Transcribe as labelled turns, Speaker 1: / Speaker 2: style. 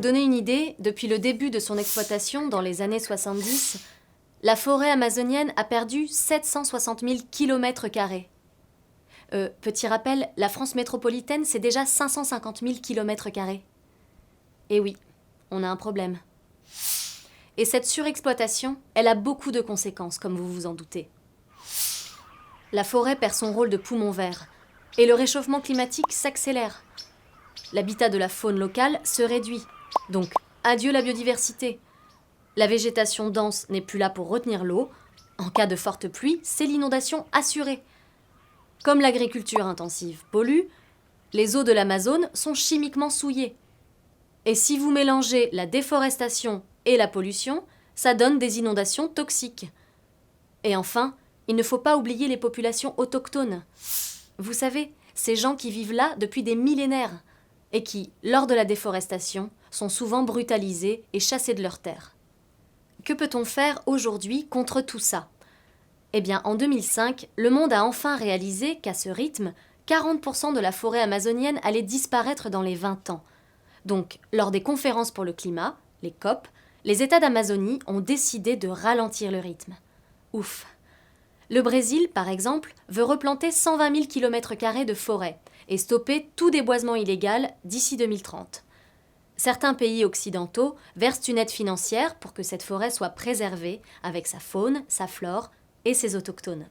Speaker 1: donner une idée, depuis le début de son exploitation dans les années 70, la forêt amazonienne a perdu 760 000 km². Petit rappel, la France métropolitaine, c'est déjà 550 000 km². Et oui, on a un problème. Et cette surexploitation, elle a beaucoup de conséquences, comme vous vous en doutez. La forêt perd son rôle de poumon vert, et le réchauffement climatique s'accélère. L'habitat de la faune locale se réduit, donc adieu la biodiversité. La végétation dense n'est plus là pour retenir l'eau. En cas de forte pluie, c'est l'inondation assurée. Comme l'agriculture intensive pollue, les eaux de l'Amazone sont chimiquement souillées. Et si vous mélangez la déforestation et la pollution, ça donne des inondations toxiques. Et enfin, il ne faut pas oublier les populations autochtones. Vous savez, ces gens qui vivent là depuis des millénaires et qui, lors de la déforestation, sont souvent brutalisés et chassés de leurs terres. Que peut-on faire aujourd'hui contre tout ça ? Eh bien, en 2005, le monde a enfin réalisé qu'à ce rythme, 40% de la forêt amazonienne allait disparaître dans les 20 ans. Donc, lors des conférences pour le climat, les COP, les États d'Amazonie ont décidé de ralentir le rythme. Ouf. Le Brésil, par exemple, veut replanter 120 000 km² de forêt et stopper tout déboisement illégal d'ici 2030. Certains pays occidentaux versent une aide financière pour que cette forêt soit préservée avec sa faune, sa flore et ses autochtones.